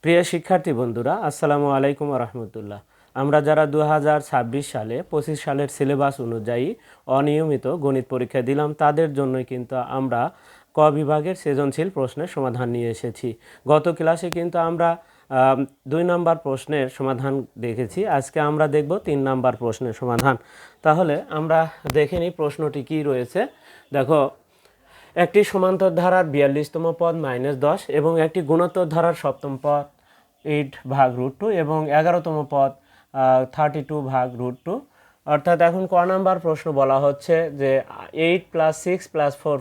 প্রিয় শিক্ষার্থী বন্ধুরা, আসসালামু আলাইকুম রহমতুল্লাহ। আমরা যারা 2026 সালে 25 সালের সিলেবাস অনুযায়ী অনিয়মিত গণিত পরীক্ষা দিলাম, তাদের জন্যই কিন্তু আমরা ক বিভাগের সৃজনশীল প্রশ্নের সমাধান নিয়ে এসেছি। গত ক্লাসে কিন্তু আমরা 2 নম্বর প্রশ্নের সমাধান দেখেছি। আজকে আমরা দেখব 3 নম্বর প্রশ্নের সমাধান। তাহলে আমরা দেখে নিই প্রশ্নটি কী রয়েছে। দেখো, একটি সমান্তর ধারার 42তম পদ -10 এবং একটি গুণোত্তর ধারার সপ্তম পদ 8/√2 এবং 11তম পদ 32/√2। অর্থাৎ এখন ক নাম্বার প্রশ্ন বলা হচ্ছে যে 8 + 6 + 4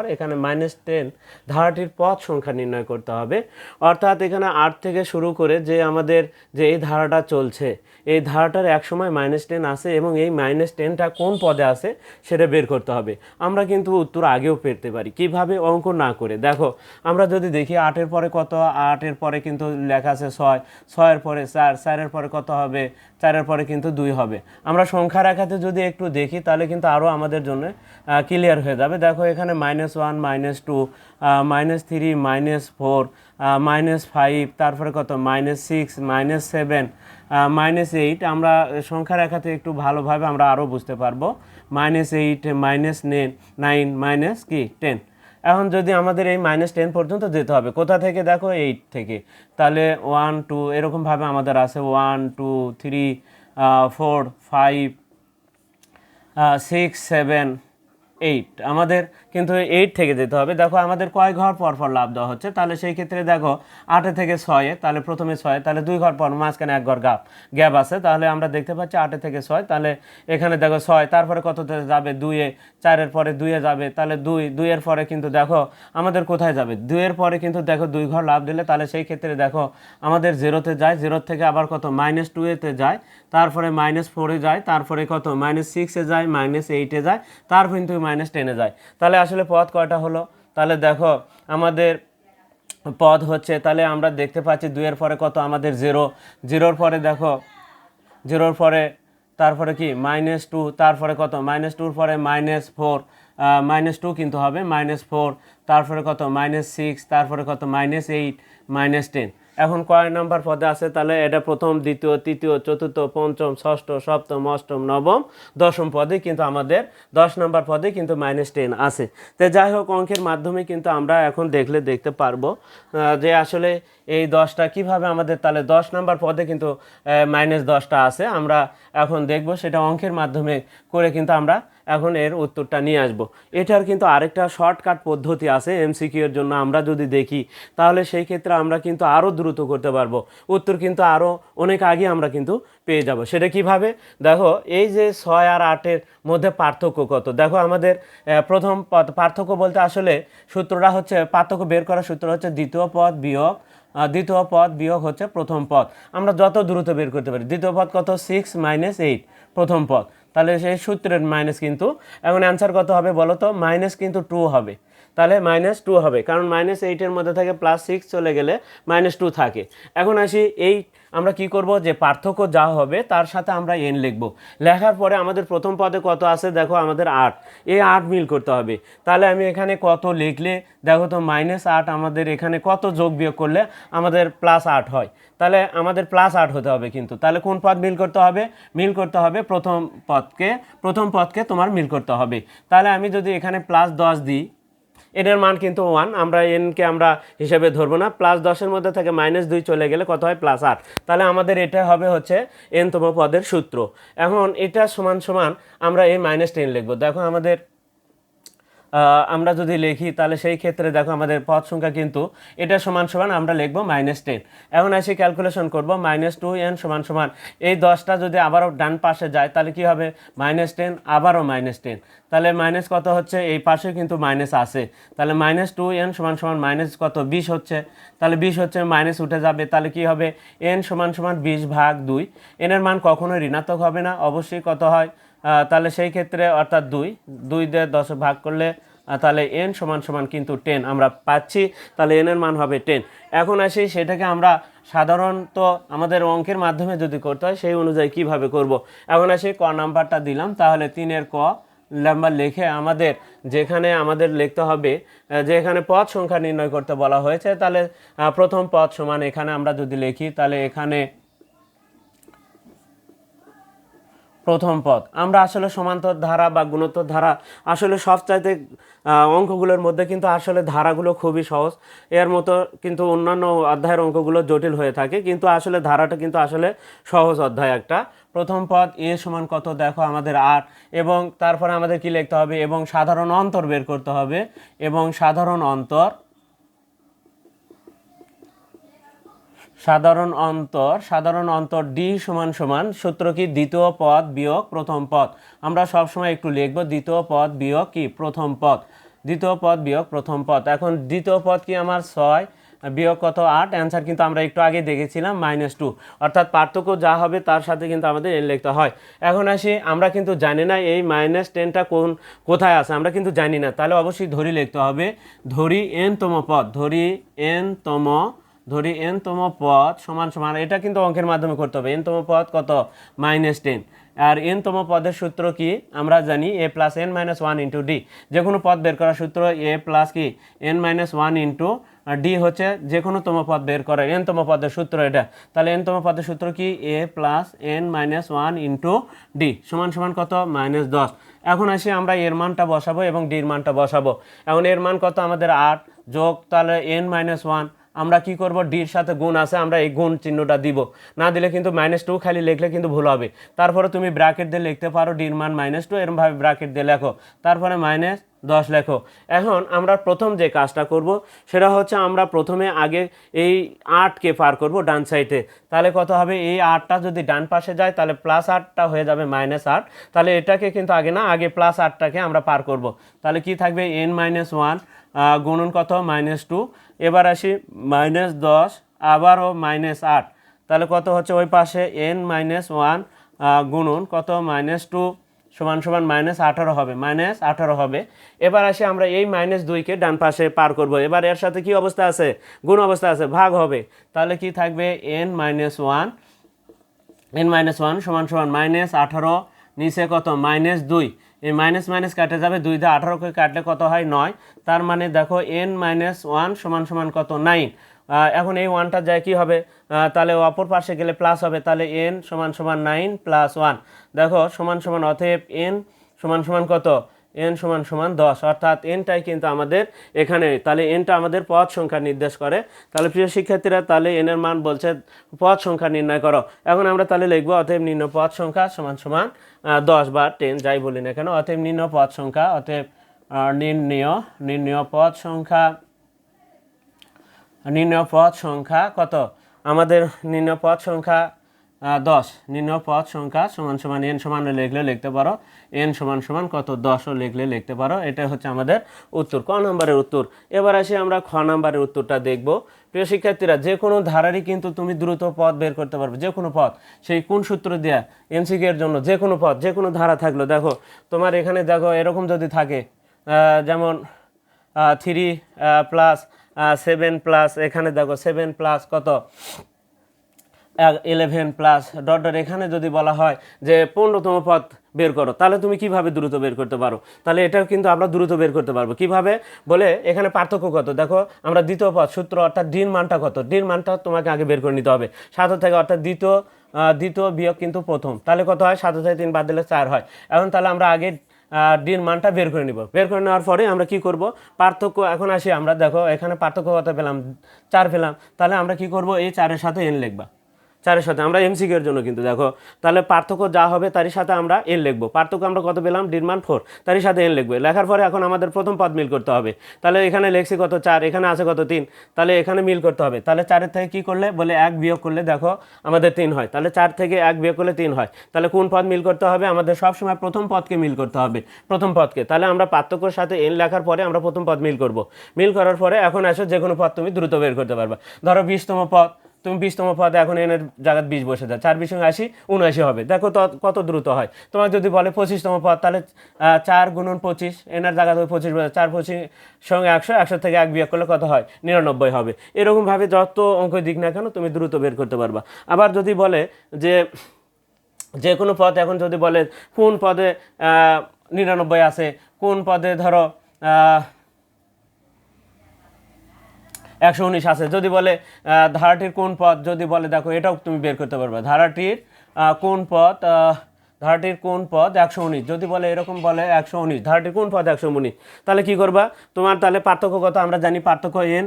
+... এখানে -10 ধারাটির পদ সংখ্যা নির্ণয় করতে হবে। অর্থাৎ এখানে 8 থেকে শুরু করে যে আমাদের যে এই ধারাটা চলছে, এই ধারাটার একসময় -10 আসে এবং এই -10টা কোন পদে আসে সেটা বের করতে হবে। আমরা কিন্তু উত্তর আগেও পেতে পারি, কিভাবে? অঙ্ক না করে। দেখো, আমরা যদি দেখি 8-এর পরে কত, 8-এর পরে কিন্তু লেখা আছে 6, 6-এর পরে 4, 4-এর পরে কত হবে, 4-এর পরে কিন্তু 2 হবে। আমরা সংখ্যা রেখাতে যদি একটু দেখি তাহলে কিন্তু আরও আমাদের জন্য ক্লিয়ার হয়ে যাবে। দেখো, এখানে -1, -2, -3, -4, -5, তারপরে কত -6, -7, -8। আমরা সংখ্যা রেখাতে একটু ভালোভাবে আমরা আরও বুঝতে পারবো। -8, -9, -10। এখন যদি আমাদের এই -10 পর্যন্ত যেতে হবে, কোথা থেকে? দেখো, 8 থেকে। তাহলে 1, 2 এরকমভাবে আমাদের আছে 1, 2, 3, 4, 5, 6, 7, 8। আমাদের কিন্তু 8 থেকে যেতে হবে। দেখো, আমাদের কয় ঘর পর পর লাভ দেওয়া হচ্ছে, তাহলে সেই ক্ষেত্রে দেখো 8 থেকে 6, তাহলে প্রথমে 6, তাহলে 2 ঘর পর, মাঝখানে 1 ঘর গ্যাপ আছে। তাহলে আমরা দেখতে পাচ্ছি 8 থেকে 6, তাহলে এখানে দেখো 6, তারপরে কততে যাবে? 2-এ। 4-এর পরে 2-এ যাবে, তাহলে 2-এর পরে কিন্তু দেখো আমাদের কোথায় যাবে? 2-এর পরে কিন্তু দেখো 2 ঘর লাভ দিলে, তাহলে সেই ক্ষেত্রে দেখো আমাদের 0-তে যায়, 0 থেকে আবার কত? -2-এতে যায়, তারপরে -4-এ যায়, তারপরে কত? -6-এ যায়, -8-এ যায়, তারপর কিন্তু -10-এ যায়। তাহলে আসলে পদ কয়টা হলো? তাহলে দেখো আমাদের পদ হচ্ছে, তাহলে আমরা দেখতে পাচ্ছি 2-এর পরে কত? আমাদের 0, 0-র পরে দেখো, 0-র পরে তারপরে কি? -2, তারপরে কত? -2-র পরে -4, -2 কিন্তু হবে, -4, তারপরে কত? -6, তারপরে কত? -8, -10। এখন কয় নাম্বার পদে আছে? তাহলে এটা প্রথম, দ্বিতীয়, তৃতীয়, চতুর্থ, পঞ্চম, ষষ্ঠ, সপ্তম, অষ্টম, নবম, দশম পদে কিন্তু আমাদের 10 নম্বর পদে কিন্তু -10 আছে। তো যাই হোক, অঙ্কের মাধ্যমে কিন্তু আমরা এখন দেখতে পারবো যে আসলে এই 10টা কীভাবে আমাদের, তাহলে 10 নম্বর পদে কিন্তু -10টা আছে। আমরা এখন দেখব সেটা অঙ্কের মাধ্যমে করে কিন্তু আমরা এখন এর উত্তরটা নিয়ে আসব। এটার কিন্তু আরেকটা শর্টকাট পদ্ধতি আছে এমসিকিউ এর জন্য। আমরা যদি দেখি তাহলে সেই ক্ষেত্রে আমরা কিন্তু আরও দ্রুত করতে পারবো, উত্তর কিন্তু আরও অনেক আগে আমরা কিন্তু পেয়ে যাব। সেটা কিভাবে? দেখো, এই যে 6 আর 8-এর মধ্যে পার্থক্য কত? দেখো, আমাদের প্রথম পদ পার্থক্য বলতে আসলে সূত্রটা হচ্ছে, পার্থক্য বের করার সূত্র হচ্ছে দ্বিতীয় পদ বিয়োগ হচ্ছে প্রথম পদ। আমরা যত দ্রুত বের করতে পারি। দ্বিতীয় পদ কত? 6 - 8 প্রথম পদ, তাহলে সেই সূত্রের মাইনাস কিন্তু এখন অ্যান্সার কত হবে বলো তো? কিন্তু 2 হবে। তাহলে -2 হবে, কারণ -8-এর মধ্যে থেকে +6 চলে গেলে -2 থাকে। এখন আসি, এই আমরা কি করব, যে পার্থক্য যা হবে তার সাথে আমরা n লিখব। লেখার পরে আমাদের প্রথম পদে কত আছে? দেখো, আমাদের 8, এই 8 মিল করতে হবে। তাহলে আমি এখানে কত লিখলে দেখো তো, -8 আমাদের এখানে কত যোগ বিয়োগ করলে আমাদের +8 হয়। তাহলে আমাদের +8 হতে হবে কিন্তু। তাহলে কোন পদ মিল করতে হবে? মিল করতে হবে প্রথম পদকে তোমার মিল করতে হবে। তাহলে আমি যদি এখানে +10 দিই, এটার মান কিন্তু 1, আমরা এনকে আমরা হিসেবে ধরবো না। +10-এর মধ্যে থেকে -2 চলে গেলে কত হয়? +8। তাহলে আমাদের এটা হবে হচ্ছে nতম পদের সূত্র। এখন এটা সমান সমান আমরা এই -10 লিখবো। দেখো, আমাদের আমরা যদি লিখি তাহলে সেই ক্ষেত্রে দেখো আমাদের পদ সংখ্যা কিন্তু এটা সমান সমান আমরা লিখবো -10। এখন আসি ক্যালকুলেশন করব। -2n সমান সমান এই 10টা যদি আবারও ডান পাশে যায় তাহলে কি হবে? -10, আবারও -10। তাহলে মাইনাস কত হচ্ছে? এই পাশে কিন্তু মাইনাস আছে। তাহলে -2n সমান সমান মাইনাস কত? 20 হচ্ছে। তাহলে 20 হচ্ছে, মাইনাস উঠে যাবে, তাহলে কি হবে? n সমান সমান 20/2। n এর মান কখনোই ঋণাত্মক হবে না, অবশ্যই কত হয়? তাহলে সেই ক্ষেত্রে অর্থাৎ 2 দিয়ে 10 ভাগ করলে তাহলে n সমান সমান কিন্তু 10 আমরা পাচ্ছি। তাহলে n এর মান হবে 10। এখন আসি, সেটাকে আমরা সাধারণত আমাদের অঙ্কের মাধ্যমে যদি করতে হয় সেই অনুযায়ী কিভাবে করব। এখন আসি, ক নাম্বারটা দিলাম, তাহলে 3-এর ক, নাম্বার লিখে আমাদের যেখানে আমাদের লিখতে হবে যে এখানে পদ সংখ্যা নির্ণয় করতে বলা হয়েছে, তাহলে প্রথম পদ সমান এখানে আমরা যদি লিখি তাহলে এখানে প্রথম পদ। আমরা আসলে সমান্তর ধারা বা গুণোত্তর ধারা আসলে সবচাইতে অঙ্কগুলোর মধ্যে কিন্তু আসলে ধারাগুলো খুবই সহজ, এর মতো কিন্তু অন্যান্য অধ্যায়ের অঙ্কগুলো জটিল হয়ে থাকে, কিন্তু আসলে ধারাটা কিন্তু আসলে সহজ অধ্যায় একটা। প্রথম পদ এ সমান কত, দেখো আমাদের 8, এবং তারপরে আমাদের কি লিখতে হবে, এবং সাধারণ অন্তর বের করতে হবে, এবং সাধারণ অন্তর সাধারণ অন্তর ডি সমান সমান সূত্র কি, দ্বিতীয় পদ বিয়োগ প্রথম পদ। আমরা সবসময় একটু লিখবো দ্বিতীয় পদ বিয়োগ কি প্রথম পদ, দ্বিতীয় পদ বিয়োগ প্রথম পদ। এখন দ্বিতীয় পদ কি আমার 6 বিয়োগ কত 8, অ্যান্সার কিন্তু আমরা একটু আগে দেখেছিলাম -2, অর্থাৎ পার্থক্য যা হবে তার সাথে কিন্তু আমাদের এন লিখতে হয়। এখন আসি, আমরা কিন্তু জানি না এই -10টা কোথায় আছে, আমরা কিন্তু জানি না, তাহলে অবশ্যই ধরি লিখতে হবে। ধরি n তম পদ, ধরি n তম পদ সমান সমান, এটা কিন্তু অঙ্কের মাধ্যমে করতে হবে। n তম পদ কত, -10, আর n তম পদের সূত্র কি আমরা জানি a plus n minus 1 into D. যে কোনো পদ বের করার সূত্র a প্লাস কি n মাইনাস 1 ইন্টু ডি হচ্ছে যে কোনো তম পদ বের করার n তম পদের সূত্র এটা। তাহলে n তম পদের সূত্র কি a plus n minus 1 into D সমান সমান কত, -10। এখন আসি আমরা এর মানটা বসাবো এবং ডির মানটা বসাবো। এখন এর মান কত আমাদের 8 যোগ তাহলে n মাইনাস 1, আমরা কি করব, ডির সাথে গুণ আছে, আমরা এই গুণ চিহ্নটা দিব, না দিলে কিন্তু -2 খালি লিখলে কিন্তু ভুল হবে। তারপরে তুমি ব্র্যাকেট দিয়ে লিখতে পারো ডির মান -2, এরকমভাবে ব্র্যাকেট দিয়ে লেখো, তারপরে -10 লেখো। এখন আমরা প্রথম যে কাজটা করব সেটা হচ্ছে আমরা প্রথমে আগে এই 8কে পার করব ডান সাইডে, তাহলে কত হবে, এই 8টা যদি ডান পাশে যায় তাহলে +8টা হয়ে যাবে -8, তাহলে এটাকে কিন্তু আগে না, আগে +8টাকে আমরা পার করব। তাহলে কি থাকবে n-1 গুণন কত, -2। এবার আসি -10 আবারও -8, তাহলে কত হচ্ছে ওই পাশে n-1 গুণন কত, -2 সমান সমান -18 হবে, -18 হবে। এবার আসি আমরা এই -2কে ডান পাশে পার করব, এবার এর সাথে কি অবস্থা আছে, গুণ অবস্থা আছে, ভাগ হবে, তাহলে কি থাকবে n-1 সমান সমান -18 নিচে কত, -2, এই মাইনাস মাইনাস কাটে যাবে, 2 দিয়ে 18কে কাটলে কত হয়, 9। তার মানে দেখো n-1 সমান সমান কত, 9। এখন এই 1টা যায় কি হবে, তাহলে অপর পাশে গেলে প্লাস হবে, তাহলে n সমান সমান 9 + 1, দেখো সমান সমান, অতএব n সমান সমান কত, n সমান সমান 10, অর্থাৎ nটাই কিন্তু আমাদের এখানে, তাহলে nটা আমাদের পদ সংখ্যা নির্দেশ করে। তাহলে প্রিয় শিক্ষার্থীরা, তাহলে n এর মান বলছে পদ সংখ্যা নির্ণয় করো। এখন আমরা তাহলে লিখবো অতএব নির্ণয় পদ সংখ্যা সমান সমান 10 বা 10 যাই বলি না কেন, অতএব নির্ণয় পদ সংখ্যা, অতএব নির্ণয় পদ সংখ্যা কত, আমাদের নির্ণয় পদ সংখ্যা 10, নির্ণয় পদ সংখ্যা সমান সমান n সমান লিখলে লিখতে পারো, n সমান সমান কত, 10ও লিখলে লিখতে পারো। এটা হচ্ছে আমাদের উত্তর, ক নম্বরের উত্তর। এবার আসি আমরা খ নম্বরের উত্তরটা দেখব। প্রিয় শিক্ষার্থীরা, যে কোনো ধারারই কিন্তু তুমি দ্রুত পদ বের করতে পারবে, যে কোনো পদ, সেই কোন সূত্র দেয়া, এমসিকিউ এর জন্য যে কোনো পদ, যে কোনো ধারা থাকলো, দেখো তোমার এখানে দেখো এরকম যদি থাকে, যেমন 3 প্লাস 7 প্লাস, এখানে দেখো 7 প্লাস কত 11 প্লাস ডট ডট, এখানে যদি বলা হয় যে 15তম পদ বের করো, তাহলে তুমি কিভাবে দ্রুত বের করতে পারো, তাহলে এটাও কিন্তু আমরা দ্রুত বের করতে পারবো কিভাবে, বলে এখানে পার্থক্য কত, দেখো আমরা দ্বিতীয় পদ সূত্র অর্থাৎ ডির মানটা কত, ডির মানটা তোমাকে আগে বের করে নিতে হবে 7 থেকে, অর্থাৎ দ্বিতীয় বিয়োগ কিন্তু প্রথম, তাহলে কত হয়, 7 থেকে 3 বাদ দিলে 4 হয়। এখন তাহলে আমরা আগে ডির মানটা বের করে নিব, বের করে নেওয়ার পরে আমরা কি করব, পার্থক্য, এখন আসি আমরা, দেখো এখানে পার্থক্য কত পেলাম, 4 পেলাম, তাহলে আমরা কি করব, এই 4-এর সাথে n লিখবা, 4-এর সাথে, আমরা এমসিকিউ এর জন্য কিন্তু, দেখো তাহলে পার্থক্য যা হবে তারই সাথে আমরা n লিখবো, পার্থক্য আমরা কত পেলাম, ডির মান 4, তারই সাথে n লিখবো, লেখার পরে এখন আমাদের প্রথম পদ মিল করতে হবে, তাহলে এখানে লিখছি কত 4, এখানে আছে কত 3, তাহলে এখানে মিল করতে হবে, তাহলে 4-এর থেকে কি করলে, বলে 1 বিয়োগ করলে দেখো আমাদের 3 হয়, তাহলে 4 থেকে 1 বিয়োগ করলে 3 হয়, তাহলে কোন পদ মিল করতে হবে, আমাদের সবসময় প্রথম পদকে মিল করতে হবে, প্রথম পদকে, তাহলে আমরা পার্থক্যের সাথে n লেখার পরে আমরা প্রথম পদ মিল করব, মিল করার পরে এখন আসো যে কোনো পদ তুমি দ্রুত বের করতে পারবা, ধরো 20তম পদ, তুমি 20তম পদে এখন এনের জায়গায় 20 বসে যায়, 4 20 80 79 হবে, দেখো কত দ্রুত হয়। তোমাকে যদি বলে 25তম পদ, তাহলে 4 গুণন 25, এনার জায়গায় 25 বসে, 4 25 সঙ্গে 100, 100 থেকে 1 বিয়োগ করলে কত হয়, 99 হবে। এরকমভাবে যত অঙ্ক দিক না কেন তুমি দ্রুত বের করতে পারবা। আবার যদি বলে যে কোনো পদ, এখন যদি বলে কোন পদে 99 আছে। কোন পদে ধরো 119 আছে। যদি বলে ধারাটির কোন পদ, যদি বলে দেখো এটাও তুমি বের করতে পারবে, ধারাটির কোন পদ, ধারাটির কোন পদ 119, যদি বলে এরকম বলে 119, ধারাটির কোন পদ 119, তাহলে কি করবা তোমার, তাহলে পার্থক্য কত আমরা জানি, পার্থক্য n,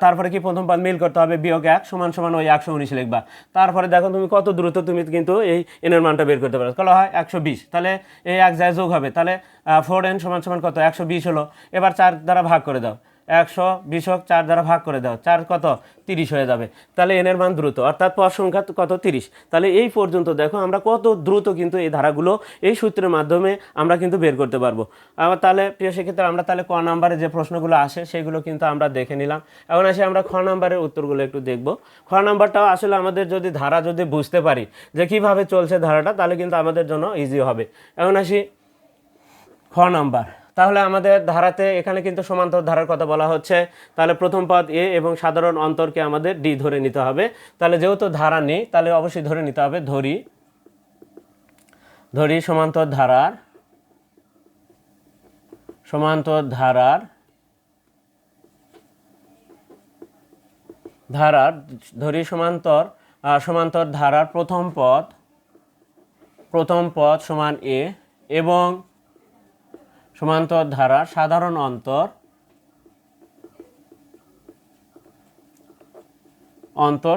তারপরে কি প্রথম পদ মিল করতে হবে, বিয়োগ 1 সমান সমান ওই 119 লিখবা। তারপরে দেখো তুমি কত দ্রুত তুমি কিন্তু এই n এর মানটা বের করতে পারো। তাহলে হয় 120, তাহলে এই এক জায়গায় যোগ হবে, তাহলে 4n সমান সমান কত 120 হলো। এবার 4 দ্বারা ভাগ করে দাও, 120 4 দ্বারা ভাগ করে দাও, 4 কত 30 হয়ে যাবে। তাহলে এন এর মান দ্রুত, অর্থাৎ পদ সংখ্যা কত 30। তাহলে এই পর্যন্ত দেখো আমরা কত দ্রুত কিন্তু এই ধারাগুলো এই সূত্রের মাধ্যমে আমরা কিন্তু বের করতে পারবো। আবার তাহলে প্রিয় সেক্ষেত্রে আমরা তাহলে ক নাম্বারে যে প্রশ্নগুলো আসে সেগুলো কিন্তু আমরা দেখে নিলাম। এখন আসি আমরা খ নাম্বারের উত্তরগুলো একটু দেখব। খ নাম্বারটাও আসলে আমাদের যদি ধারা যদি বুঝতে পারি যে কীভাবে চলছে ধারাটা, তাহলে কিন্তু আমাদের জন্য ইজি হবে। এখন আসি খ নাম্বার। তাহলে আমাদের ধারাতে এখানে কিন্তু সমান্তর ধারার কথা বলা হচ্ছে। তাহলে প্রথম পদ এ এবং সাধারণ অন্তরকে আমাদের ডি ধরে নিতে হবে। তাহলে যেহেতু ধারা নেই তাহলে অবশ্যই ধরে নিতে হবে ধরি সমান্তর ধারার ধরি সমান্তর ধারার প্রথম পদ সমান এ এবং সমান্তর ধারার সাধারণ অন্তর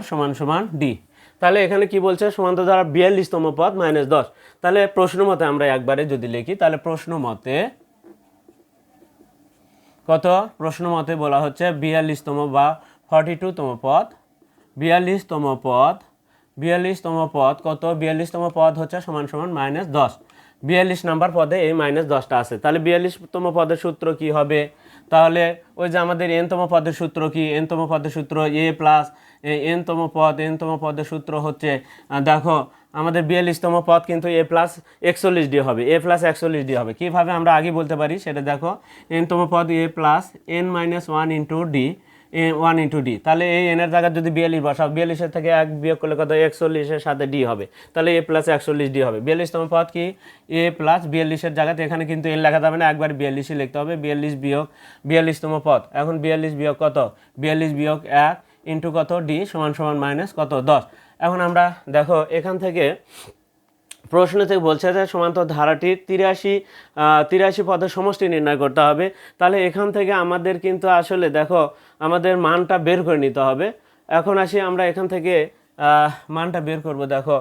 সমান সমান ডি। তাহলে এখানে কি বলছে, সমান্তর ধারার 42তম পদ -10। তাহলে প্রশ্ন মতে আমরা একবারে যদি লিখি, তাহলে প্রশ্ন মতে কত, প্রশ্ন মতে বলা হচ্ছে 42তম বা 42তম পদ, 42তম পদ কত, 42তম পদ হচ্ছে সমান সমান -10। 42 নাম্বার পদে এই -10টা আছে। তাহলে 42তম পদের সূত্র কি হবে, তাহলে ওই যে আমাদের nতম পদের সূত্র কি, nতম পদের সূত্র a প্লাস nতম পদের সূত্র হচ্ছে, দেখো আমাদের 42তম পদ কিন্তু a প্লাস 41d হবে, a প্লাস 41d হবে। কীভাবে আমরা আগে বলতে পারি সেটা দেখো, nতম পদ a plus n-1 into D, 1 into D. তাহলে এই এনের জায়গায় যদি 42 বসাও, 42-এর থেকে 1 বিয়োগ করলে কত, 41-এর সাথে ডি হবে, তাহলে এ প্লাস 41d হবে। 42তম পদ কি এ প্লাস 42-এর জায়গাতে এখানে কিন্তু এন লেখা যাবে না, একবার 42ই লিখতে হবে, 42 বিয়োগ 42তম পদ, এখন 42 বিয়োগ কত, 42 বিয়োগ 1 ইন্টু কত ডি সমান সমান মাইনাস কত 10। এখন আমরা দেখো এখান থেকে প্রশ্ন থেকে বলছে যে সমান্তর ধারাটির 83 পদের সমষ্টি নির্ণয় করতে হবে। তাহলে এখান থেকে আমাদের কিন্তু আসলে দেখো আমাদের মানটা বের করে নিতে হবে। এখন আসি আমরা এখান থেকে মানটা বের করব। দেখো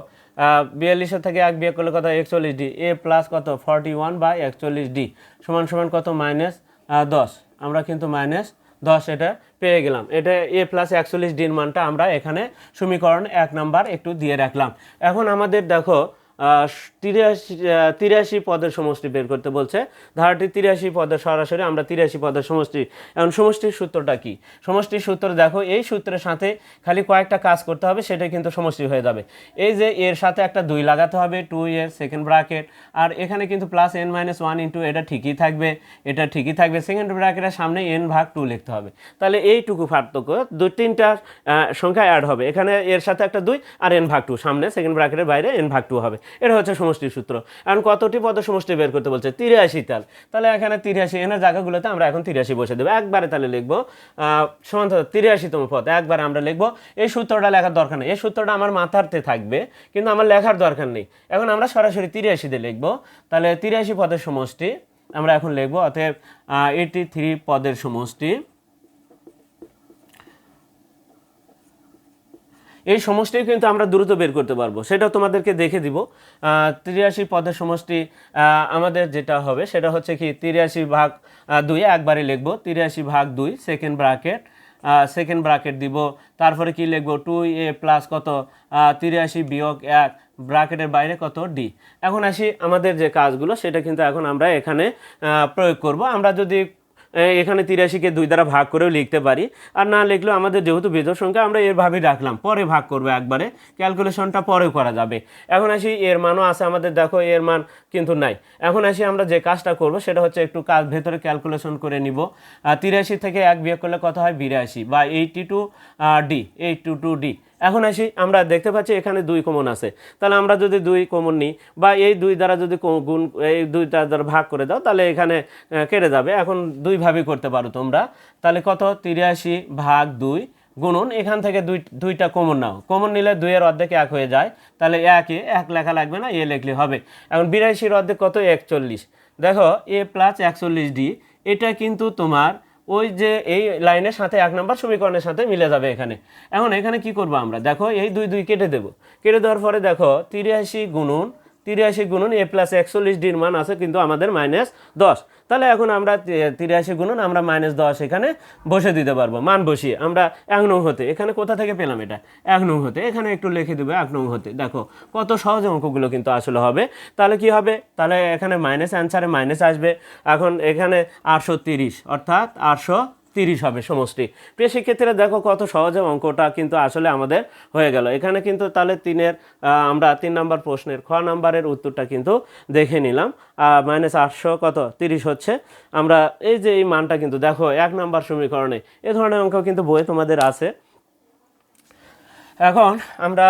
42-এর থেকে 1 বিয়োগ করলে কত, 41d, এ প্লাস কত 41/41d সমান সমান কত, -10। আমরা কিন্তু -10 এটা পেয়ে গেলাম। এটা এ প্লাস 41d মানটা আমরা এখানে সমীকরণ 1 নাম্বার একটু দিয়ে রাখলাম। এখন আমাদের দেখো 83 পদের সমষ্টি বের করতে বলছে। ধারাটি 83 পদের, সরাসরি আমরা 83 পদের সমষ্টি। এখন সমষ্টির সূত্রটা কি, সমষ্টির সূত্র দেখো এই সূত্রের সাথে খালি কয়েকটা কাজ করতে হবে, সেটা কিন্তু সমষ্টি হয়ে যাবে। এই যে এর সাথে একটা 2 লাগাতে হবে, 2 এর সেকেন্ড ব্র্যাকেট, আর এখানে কিন্তু প্লাস n-1 ইন্টু এটা ঠিকই থাকবে, সেকেন্ড ব্র্যাকেটের সামনে n/2 লিখতে হবে। তাহলে এইটুকু পার্থক্য, 2-3টা সংখ্যা অ্যাড হবে, এখানে এর সাথে একটা 2 আর n/2 সামনে, সেকেন্ড ব্র্যাকেটের বাইরে n/2 হবে। এটা হচ্ছে সমষ্টির সূত্র। এখন কতটি পদের সমষ্টি বের করতে বলছে, 83। তাহলে এখানে 83 এনের জায়গাগুলোতে আমরা এখন 83 বসে দেবো একবারে। তাহলে লিখবো সমান্তর 83তম পদ একবারে আমরা লিখবো। এই সূত্রটা লেখার দরকার নেই, এই সূত্রটা আমার মাথাতে থাকবে কিন্তু আমার লেখার দরকার নেই। এখন আমরা সরাসরি 83 দিয়ে লিখবো। তাহলে 83 পদের সমষ্টি আমরা এখন লিখবো, অতএব 83 পদের সমষ্টি। এই সমষ্টি কিন্তু আমরা দ্রুত বের করতে পারবো, সেটাও তোমাদেরকে দেখে দিব। 83 পদের সমষ্টি আমাদের যেটা হবে সেটা হচ্ছে কি 83/2 একবারে লিখবো, 83/2 সেকেন্ড ব্র্যাকেট দিব। তারপরে কি লিখবো, 2a প্লাস কত 83 বিয়োগ 1 ব্র্যাকেটের বাইরে কত ডি। এখন আসি আমাদের যে কাজগুলো সেটা কিন্তু এখন আমরা এখানে প্রয়োগ করব। আমরা যদি এখানে 83-কে 2 দ্বারা ভাগ করেও লিখতে পারি, আর না লিখলেও আমাদের যেহেতু বিজোড় সংখ্যা আমরা এরভাবেই রাখলাম, পরে ভাগ করবো একবারে, ক্যালকুলেশনটা পরেও করা যাবে। এখন আসি এর মানও আছে আমাদের, দেখো এর মান কিন্তু নাই। এখন আসি আমরা যে কাজটা করব সেটা হচ্ছে একটু কাজ ভেতরে ক্যালকুলেশন করে নিব। 83 থেকে 1 বিয়োগ করলে কত হয়, 82 বা 82d এখন আসি, আমরা দেখতে পাচ্ছি এখানে 2 কমন আছে, তাহলে আমরা যদি 2 কমন নিই বা এই 2 দ্বারা যদি গুণ, এই 2টা দ্বারা ভাগ করে দাও তাহলে এখানে কেটে যাবে। এখন 2 ভাবেই করতে পারো তোমরা, তাহলে কত 83 ভাগ 2 গুণন এখান থেকে দুইটা কমন নাও, কমন নিলে 2 এর অর্ধেক 1 হয়ে যায়, তাহলে 1 লেখা লাগবে না, লিখলে হবে। এখন 82 এর অর্ধেক কত 41, দেখো a প্লাস 41d, এটা কিন্তু তোমার ওই যে এই লাইনের সাথে 1 নম্বর সমীকরণের সাথে মিলে যাবে এখানে। এখন এখানে কি করবো আমরা, দেখো এই 2 কেটে দেবো, কেটে দেওয়ার পরে দেখো 83 গুণন a প্লাস 41ডির মান আছে কিন্তু আমাদের -10, তাহলে এখন আমরা 83 গুণন আমরা -10 এখানে বসে দিতে পারবো, মান বসিয়ে আমরা 1 নং হতে, এখানে কোথা থেকে পেলাম এটা 1 নং হতে, এখানে একটু লিখে দেবো 1 নং হতে। দেখো কত সহজ অঙ্কগুলো কিন্তু আসলে হবে। তাহলে কি হবে, তাহলে এখানে মাইনাস, অ্যান্সারে মাইনাস আসবে। এখন এখানে 830 অর্থাৎ 830 হবে সমষ্টি। প্রিয় শিক্ষার্থীরা দেখো কত সহজে অঙ্কটা কিন্তু আসলে আমাদের হয়ে গেল। এখানে কিন্তু তাহলে আমরা 3 নম্বর প্রশ্নের খ নাম্বারের উত্তরটা কিন্তু দেখে নিলাম। -830 হচ্ছে, আমরা এই যে এই মানটা কিন্তু দেখো 1 নম্বর সমীকরণে এ ধরনের অঙ্ক কিন্তু বইয়ে তোমাদের আছে। এখন আমরা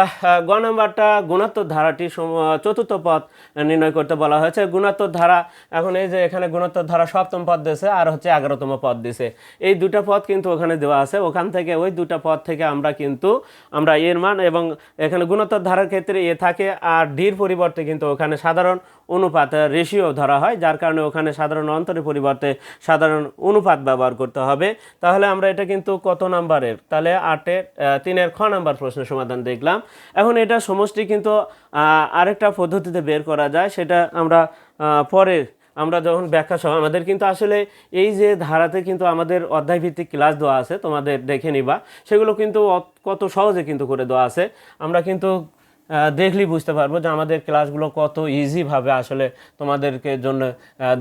গ নাম্বারটা গুণোত্তর ধারাটি চতুর্থ পদ নির্ণয় করতে বলা হয়েছে। গুণোত্তর ধারা, এখন এই যে এখানে গুণোত্তর ধারা সপ্তম পদ দিয়েছে আর হচ্ছে 11তম পদ দিয়েছে, এই দুটা পদ কিন্তু ওখানে দেওয়া আছে, ওখান থেকে ওই দুটা পদ থেকে আমরা এর মান, এবং এখানে গুণোত্তর ধারার ক্ষেত্রে এ থাকে আর ডির পরিবর্তে কিন্তু ওখানে সাধারণ অনুপাত রেশিও ধরা হয়, যার কারণে ওখানে সাধারণ অন্তরের পরিবর্তে সাধারণ অনুপাত ব্যবহার করতে হবে। তাহলে আমরা এটা কিন্তু কত নাম্বারের, তাহলে 3-এর খ নাম্বার প্রশ্নের সমাধান দেখলাম। এখন এটা সমষ্টি কিন্তু আরেকটা পদ্ধতিতে বের করা যায়, সেটা আমরা পরে আমরা যখন ব্যাখ্যা সহ, আমাদের কিন্তু আসলে এই যে ধারাতে কিন্তু আমাদের অধ্যায়ভিত্তিক ক্লাস দেওয়া আছে, তোমাদের দেখে নিবা, সেগুলো কিন্তু কত সহজে কিন্তু করে দেওয়া আছে। আমরা কিন্তু দেখলেই বুঝতে পারবো যে আমাদের ক্লাসগুলো কত ইজিভাবে আসলে তোমাদেরকে জন্য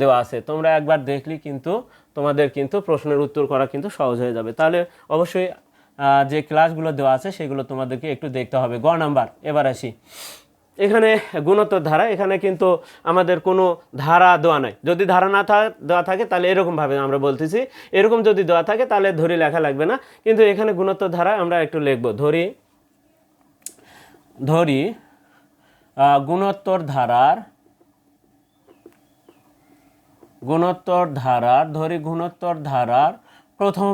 দেওয়া আছে। তোমরা একবার দেখলেই কিন্তু তোমাদের কিন্তু প্রশ্নের উত্তর করা কিন্তু সহজ হয়ে যাবে। তাহলে অবশ্যই যে ক্লাসগুলো দেওয়া আছে সেগুলো তোমাদেরকে একটু দেখতে হবে। গ নাম্বার, এবার আসি, এখানে গুণোত্তর ধারা, এখানে কিন্তু আমাদের কোনো ধারা দেওয়া নাই। যদি ধারা না দেওয়া থাকে তাহলে এরকমভাবে আমরা বলতেছি, এরকম যদি দেওয়া থাকে তাহলে ধরি লেখা লাগবে না, কিন্তু এখানে গুণোত্তর ধারা আমরা একটু লিখবো। ধরি গুণোত্তর ধারার প্রথম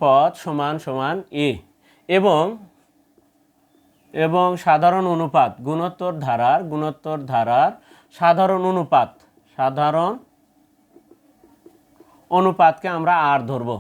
পদ সমান সমান এ, এবং সাধারণ অনুপাত, গুণোত্তর ধারার সাধারণ অনুপাতকে আমরা আর ধরব,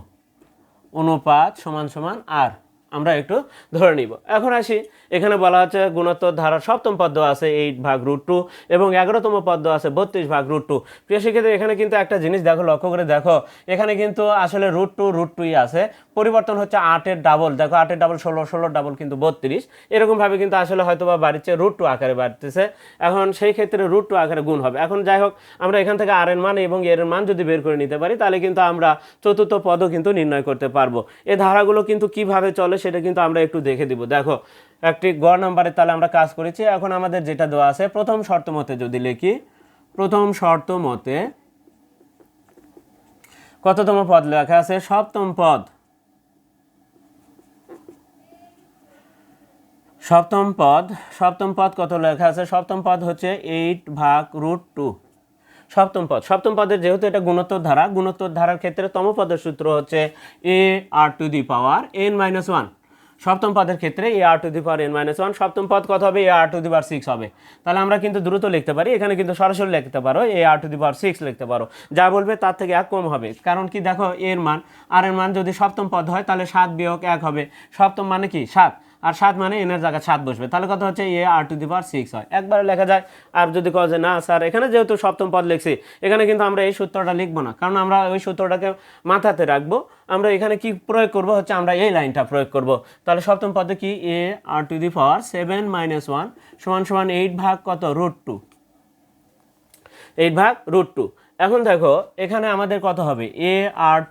অনুপাত সমান সমান আর আমরা একটু ধরে নিব। এখন আসি, এখানে বলা হচ্ছে গুণোত্তর ধারার সপ্তম পদ আছে 8/√2 এবং 11তম পদ আছে 32/√2। প্রিয় শিক্ষার্থী, এখানে কিন্তু একটা জিনিস দেখো, লক্ষ্য করে দেখো, এখানে কিন্তু আসলে √2 আছে, পরিবর্তন হচ্ছে 8-এর ডাবল, দেখো 8-এর ডাবল 16, 16-এর ডাবল কিন্তু 32, এরকমভাবে কিন্তু আসলে হয়তো বা বাড়ছে, √2 আকারে বাড়তেছে। এখন সেই ক্ষেত্রে √2 আকারে গুণ হবে। এখন যাই হোক, আমরা এখান থেকে আর এর মান এবং এর মান যদি বের করে নিতে পারি তাহলে কিন্তু আমরা চতুর্থ পদও কিন্তু নির্ণয় করতে পারবো। এই ধারাগুলো কিন্তু কিভাবে চলে সেটা কিন্তু আমরা একটু দেখে দিব। দেখো একটি গ নাম্বারে তাহলে আমরা কাজ করেছি। এখন আমাদের যেটা দেওয়া আছে, প্রথম শর্ত মতে যদি লিখি, প্রথম শর্ত মতে কততম পদ লেখা আছে, সপ্তম পদ কত লেখা আছে, সপ্তম পদ হচ্ছে 8/√2। সপ্তম পদের যেহেতু এটা গুণোত্তর ধারার ক্ষেত্রে তম পদের সূত্র হচ্ছে ar⁻n-1। সপ্তম পদের ক্ষেত্রে ar⁻n-1, সপ্তম পদ কত হবে, ar⁶ হবে। তাহলে আমরা কিন্তু দ্রুত লিখতে পারি, এখানে কিন্তু সরাসরি লিখতে পারো, ar⁶ লিখতে পারো, যা বলবে তার থেকে 1 কম হবে। কারণ কি, দেখো আর এর মান যদি সপ্তম পদ হয় তাহলে 7 বিয়োগ 1 হবে, সপ্তম মানে কি 7, আর 7 মানে এনের জায়গায় 7 বসবে, তাহলে কত হচ্ছে ar⁶ হয়, একবারে লেখা যায়। আর যদি কয় যে না স্যার, এখানে যেহেতু সপ্তম পদ লিখছি, এখানে কিন্তু আমরা এই সূত্রটা লিখবো না, কারণ আমরা ওই সূত্রটাকে মাথাতে রাখবো। আমরা এখানে কি প্রয়োগ করব, হচ্ছে আমরা এই লাইনটা প্রয়োগ করব। তাহলে সপ্তম পদে কি ar⁻7-1 সমান সমান 8 ভাগ কত, √2, 8/√2। এখন দেখো এখানে আমাদের কত হবে, ar⁻,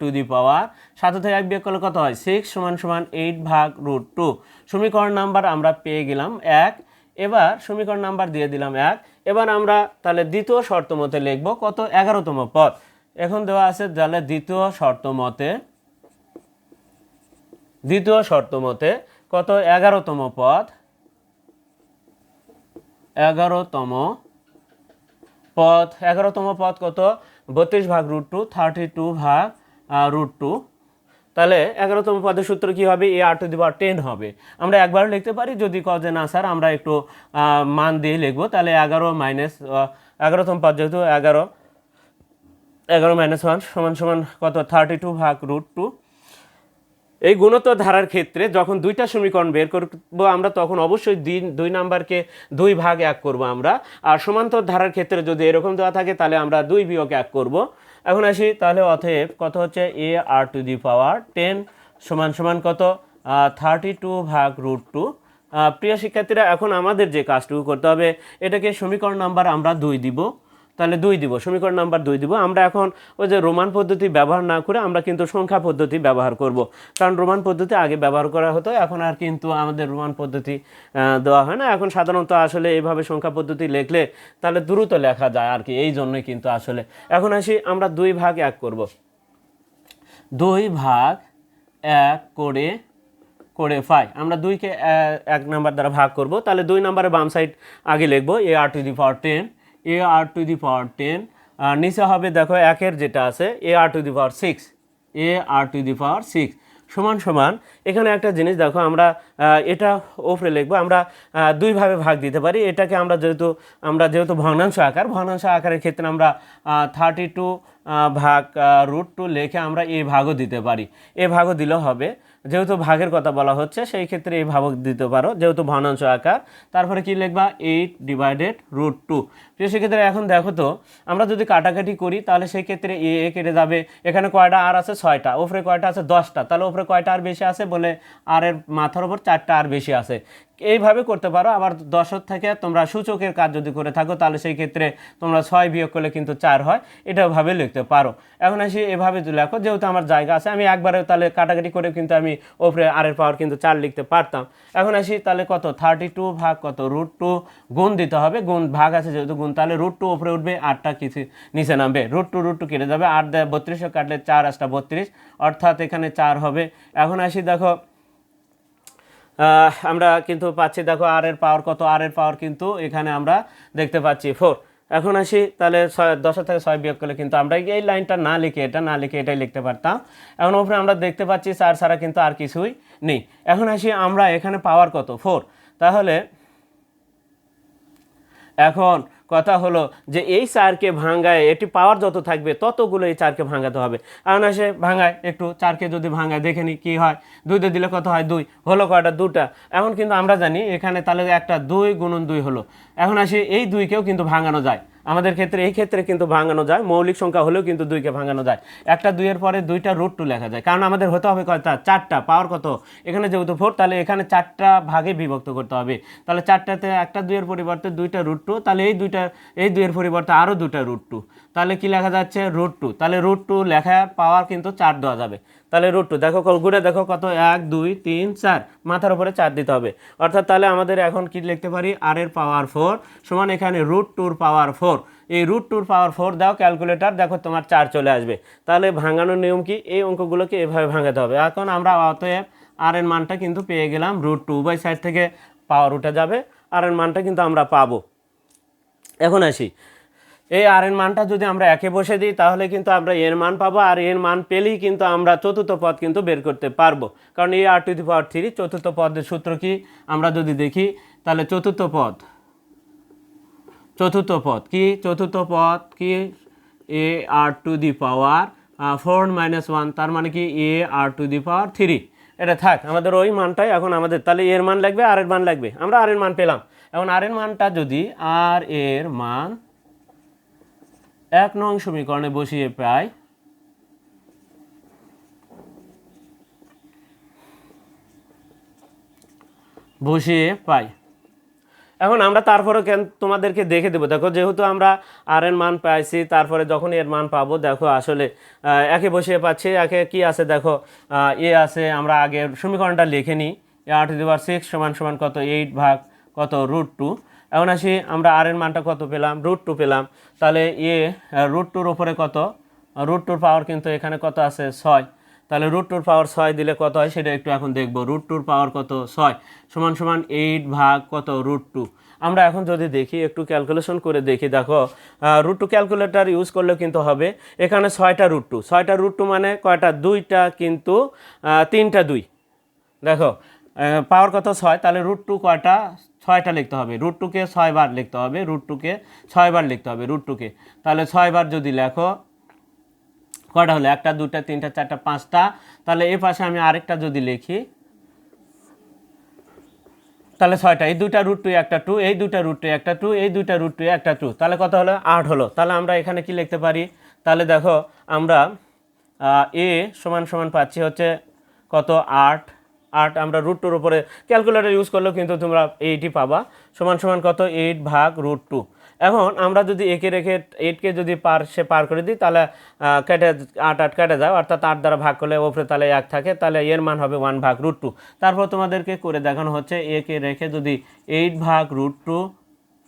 7 থেকে 1 বিয়োগ করলে কত হয়, 6 সমান সমান 8/√2। সমীকরণ নাম্বার আমরা পেয়ে গেলাম 1। এবার সমীকরণ নাম্বার দিয়ে দিলাম 1। এবার আমরা তাহলে দ্বিতীয় শর্ত মতে লিখবো কত, 11তম পদ। এখন দেওয়া আছে, তাহলে দ্বিতীয় শর্ত মতে দ্বিতীয় শর্ত মতে কত 11তম পদ 11তম পদ কত 32/√2 32/√2। তাহলে 11তম পদের সূত্র কি হবে a r⁻10 হবে। আমরা একবার লিখতে পারি, যদি কজে না স্যার আমরা একটু মান দিয়ে লিখবো। তাহলে 11 মাইনাস 11তম পদ যেহেতু 11 -1 সমান সমান কত 32/√2। এই গুণোত্তর ধারার ক্ষেত্রে যখন দুইটা সমীকরণ বের করব আমরা, তখন অবশ্যই 2 নাম্বারকে 2 ভাগ 1 করব আমরা। আর সমান্তর ধারার ক্ষেত্রে যদি এরকম দেওয়া থাকে তাহলে আমরা 2 বিয়োগ 1 করব। এখন আসি, তাহলে অতএব কত হচ্ছে a r⁻10 সমান সমান কত 32/√2। প্রিয় শিক্ষার্থীরা, এখন আমাদের যে কাজটুকু করতে হবে, এটাকে সমীকরণ নাম্বার আমরা 2 দিব। তাহলে 2 দিব, সমীকরণ নাম্বার 2 দিব। আমরা এখন ওই যে রোমান পদ্ধতি ব্যবহার না করে আমরা কিন্তু সংখ্যা পদ্ধতি ব্যবহার করব, কারণ রোমান পদ্ধতি আগে ব্যবহার করা হতো, এখন আর কিন্তু আমাদের রোমান পদ্ধতি দেওয়া হয় না। এখন সাধারণত আসলে এইভাবে সংখ্যা পদ্ধতি লিখলে তাহলে দ্রুত লেখা যায় আর কি, এই জন্যই কিন্তু আসলে। এখন আসি, আমরা 2 ভাগ 1 করব। 2 ভাগ 1 করে পাই আমরা 2কে 1 নাম্বার দ্বারা ভাগ করব। তাহলে 2 নাম্বারে বাম সাইড আগে লিখবো a r⁻10 a r⁻10। নিচে হবে দেখো 1-এর যেটা আছে a r⁻6 সমান সমান। এখানে একটা জিনিস দেখো, আমরা এটা ওপরে লিখবো, আমরা 2 ভাবে ভাগ দিতে পারি এটাকে। যেহেতু ভগ্নাংশ আকারের ক্ষেত্রে আমরা 32/√2 লিখে আমরা এই ভাগও দিতে পারি। এই ভাগও দিলেও হবে, যেহেতু ভাগের কথা বলা হচ্ছে সেই ক্ষেত্রে এই ভাগ দিতে পারো, যেহেতু ভগ্নাংশ আকার। তারপরে কি লিখবা 8/√2। সেক্ষেত্রে এখন দেখো তো, আমরা যদি কাটাকাটি করি তাহলে সেই ক্ষেত্রে এ কেটে যাবে। এখানে কয়টা আর আছে 6টা, ওপরে কয়টা আছে 10টা, তাহলে ওপরে কয়টা আর বেশি আছে বলে আর এর মাথার উপর 4টা আর বেশি আছে। এইভাবে করতে পারো। আবার 10 থেকে তোমরা সূচকের কাজ যদি করে থাকো তাহলে সেই ক্ষেত্রে তোমরা 6 বিয়োগ করলে কিন্তু 4 হয়, এটাও ভাবে লিখতে পারো। এখন আসি এভাবে লেখো, যেহেতু আমার জায়গা আছে আমি একবারে তাহলে কাটাকাটি করে কিন্তু আমি ওপরে আর এর পাওয়ার কিন্তু 4 লিখতে পারতাম। এখন আসি, তাহলে কত 32 ভাগ কত √2 গুণ দিতে হবে, গুণ ভাগ আছে যেহেতু গুণ, তাহলে √2 উপরে উঠবে, 8টা কিছু নিচে নামবে, √2 কেটে যাবে, 8 দেয় 32 কাটলে 4 8টা 32, অর্থাৎ এখানে 4 হবে। এখন আসি দেখো, আমরা কিন্তু পাচ্ছি দেখো আর এর পাওয়ার কত, আর এর পাওয়ার কিন্তু এখানে আমরা দেখতে পাচ্ছি 4। এখন আসি, তাহলে 10 থেকে 6 বিয়োগ করলে কিন্তু আমরা এই লাইনটা না লিখে এটাই লিখতে পারতাম। এখন উপরে আমরা দেখতে পাচ্ছি 4 ছাড়া কিন্তু আর কিছুই নেই। এখন আসি, আমরা এখানে পাওয়ার কত 4, তাহলে এখন কথা হলো যে এই 4কে ভাঙায় এটি পাওয়ার যত থাকবে ততগুলো এই 4কে ভাঙাতে হবে। এখন আসে ভাঙায়, একটু 4কে যদি ভাঙায় দেখে নি কি হয়, 2 দিয়ে দিলে কত হয় 2, হলো কয়টা 2টা। এখন কিন্তু আমরা জানি এখানে তাহলে একটা 2 গুণন 2 হলো। এখন আসি, এই 2কেও কিন্তু ভাঙানো যায় আমাদের ক্ষেত্রে, এই ক্ষেত্রে কিন্তু ভাঙানো যায়, মৌলিক সংখ্যা হলেও কিন্তু 2কে ভাঙানো যায়। একটা 2 এর পরে 2টা √2 লেখা যায়, কারণ আমাদের হতে হবে কয়টা 4টা, পাওয়ার কত এখানে যেহেতু 4, তাহলে এখানে 4টা ভাগে বিভক্ত করতে হবে। তাহলে 4টাতে একটা 2 এর পরিবর্তে 2টা √2, তাহলে এই 2 এর পরিবর্তে আরও 2টা √2, তাহলে কি লেখা যাচ্ছে √2। তাহলে √2 লেখার পাওয়ার কিন্তু 4 দেওয়া যাবে। তাহলে √2 দেখো, ঘুরে দেখো কত 1 2 3 4, মাথার উপরে 4 দিতে হবে। অর্থাৎ তাহলে আমাদের এখন কি লিখতে পারি, আর এর পাওয়ার 4 সমান এখানে √2 পাওয়ার 4। এই √2 পাওয়ার 4 দাও ক্যালকুলেটর, দেখো তোমার 4 চলে আসবে। তাহলে ভাঙানোর নিয়ম কি, এই অঙ্কগুলোকে এভাবে ভাঙাতে হবে। এখন আমরা অতএব আর এর মানটা কিন্তু পেয়ে গেলাম √2, উভয় সাইড থেকে পাওয়ার উঠে যাবে, আর এর মানটা কিন্তু আমরা পাবো। এখন আসি, এই আর এর মানটা যদি আমরা একে বসে দিই তাহলে কিন্তু আমরা এর মান পাবো, আর এর মান পেলেই কিন্তু আমরা চতুর্থ পদ কিন্তু বের করতে পারবো, কারণ এই r⁻3 চতুর্থ পদের সূত্র কি আমরা যদি দেখি, তাহলে চতুর্থ পদ কি a⁻4 - 1, তার মানে কি a⁻3। এটা থাক, আমাদের ওই মানটাই এখন আমাদের, তাহলে এর মান লাগবে আর এর মান লাগবে, আমরা আর এর মান পেলাম। এখন আর এর মানটা যদি আর এর মান 1 নং সমীকরণে বসিয়ে পাই, এখন আমরা তারপরে তোমাদেরকে দেখে দেবো। দেখো, যেহেতু আমরা আর এর মান পাইছি, তারপরে যখন এর মান পাবো দেখো আসলে একে বসিয়ে পাচ্ছি। একে কি আছে দেখো, এ আছে, আমরা আগের সমীকরণটা লিখে নিই, a⁻6 সমান সমান কত 8 ভাগ কত √2। এখন আসি, আমরা আর এর মানটা কত পেলাম, √2 পেলাম। তাহলে √2-র উপরে কত, √2-র পাওয়ার কিন্তু এখানে কত আছে 6, তাহলে √2 পাওয়ার 6 দিলে কত হয় সেটা একটু এখন দেখব। √2 পাওয়ার কত 6 সমান সমান 8 ভাগ কত √2। আমরা এখন যদি দেখি একটু ক্যালকুলেশন করে দেখি, দেখো √2 ক্যালকুলেটর ইউজ করলেও কিন্তু হবে। এখানে 6টা √2, 6টা √2 মানে কয়টা, 2টা কিন্তু 3টা 2। দেখো পাওয়ার কত 6, তাহলে √2 কয়টা, 6টা লিখতে হবে। √2কে 6 বার লিখতে হবে, √2কে 6 বার লিখতে হবে √2কে। তাহলে 6 বার যদি লেখো কয়টা হলো, 1টা 2টা 3টা 4টা 5টা। তাহলে এই পাশে আমি আরেকটা যদি লিখি তাহলে 6টা, এই 2টা √2 একটা 2, এই 2টা √2 একটা 2, এই 2টা √2 একটা 2, তাহলে কত হলো 8 হলো। তাহলে আমরা এখানে কি লিখতে পারি, তাহলে দেখো আমরা এ সমান সমান পাচ্ছি হচ্ছে কত 8। আমরা √2-র উপরে ক্যালকুলেটর ইউজ করলেও কিন্তু তোমরা 8ই পাবা, সমান সমান কত 8 ভাগ √2। এখন আমরা যদি একে রেখে 8কে যদি পার করে দিই তাহলে কেটে 8 কেটে যায়, অর্থাৎ 8 দ্বারা ভাগ করলে ওপরে তাহলে 1 থাকে, তাহলে এর মান হবে 1 ভাগ √2। তারপর তোমাদেরকে করে দেখানো হচ্ছে একে রেখে যদি 8 ভাগ √2,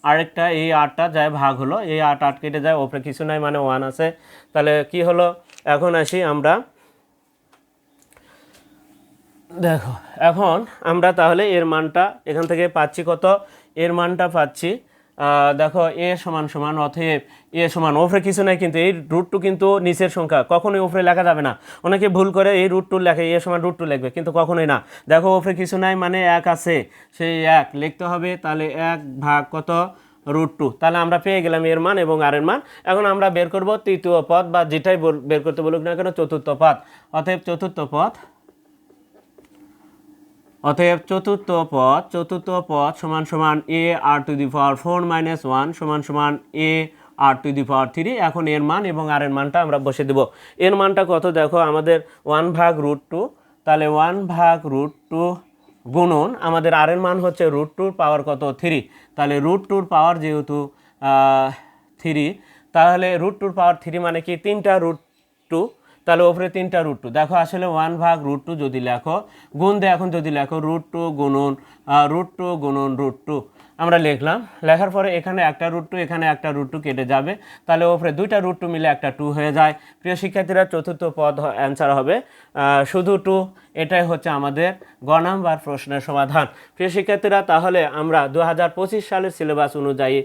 আরেকটা এই 8টা যায় ভাগ হলো, এই 8 কেটে যায়, ওপরে কিছু নাই মানে 1 আছে। তাহলে কি হলো, এখন আসি আমরা, দেখো এখন আমরা তাহলে এর মানটা এখান থেকে পাচ্ছি কত, এর মানটা পাচ্ছি দেখো এ সমান সমান, অতএব এ সমান, ওপরে কিছু নাই কিন্তু এই √2 কিন্তু নিচের সংখ্যা, কখনোই ওপরে লেখা যাবে না। অনেকে ভুল করে এই √2 লেখে, এ সমান √2 লিখবে, কিন্তু কখনোই না। দেখো ওপরে কিছু নাই মানে 1 আছে, সেই 1 লিখতে হবে। তাহলে 1 ভাগ কত √2, তাহলে আমরা পেয়ে গেলাম এর মান এবং আর এর মান। এখন আমরা বের করব তৃতীয় পদ, বা যেটাই বের করতে বলুক না কেন চতুর্থ পদ। অতএব চতুর্থ পদ সমান সমান a r⁴ - 1 সমান সমান a r⁴। এখন এর মান এবং আর এর মানটা আমরা বসে দেব। এর মানটা কত দেখো আমাদের 1 ভাগ √2, তাহলে 1 ভাগ √2 গুণন আমাদের আর এর মান হচ্ছে √2-র পাওয়ার কত 3, তাহলে √2-র পাওয়ার যেহেতু 3, তাহলে √2-র পাওয়ার 3 মানে কি 3টা √2, তাহলে ওপরে 3টা √2। দেখো আসলে 1 ভাগ √2 যদি লেখো গুণ দিয়ে, এখন যদি লেখো √2 গুণন √2 আমরা লিখলাম। লেখার পরে এখানে একটা √2, এখানে একটা √2 কেটে যাবে, তাহলে ওপরে 2টা √2 মিলে একটা 2 হয়ে যায়। প্রিয় শিক্ষার্থীরা, চতুর্থ পদ অ্যান্সার হবে শুধু 2। এটাই হচ্ছে আমাদের গ নাম্বার প্রশ্নের সমাধান। প্রিয় শিক্ষার্থীরা, তাহলে আমরা 2025 সালের সিলেবাস অনুযায়ী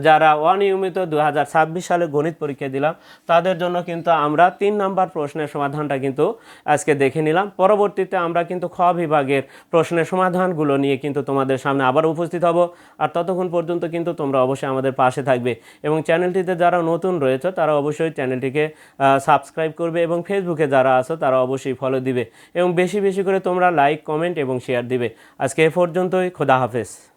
যারা অনিয়মিত 2026 সালে গণিত পরীক্ষা দিলাম তাদের জন্য কিন্তু আমরা 3 নাম্বার প্রশ্নের সমাধানটা কিন্তু আজকে দেখে নিলাম। পরবর্তীতে আমরা কিন্তু খ বিভাগের প্রশ্নের সমাধানগুলো নিয়ে কিন্তু তোমাদের সামনে আবার উপস্থিত হব। আর ততক্ষণ পর্যন্ত কিন্তু তোমরা অবশ্যই আমাদের পাশে থাকবে, এবং চ্যানেলটিতে যারা নতুন রয়েছে তারা অবশ্যই চ্যানেলটিকে সাবস্ক্রাইব করবে, এবং ফেসবুকে যারা আছো তারা অবশ্যই ফলো দিবে, এবং বেশি বেশি করে তোমরা লাইক, কমেন্ট এবং শেয়ার দিবে। আজকে এ পর্যন্তই, খোদা হাফেজ।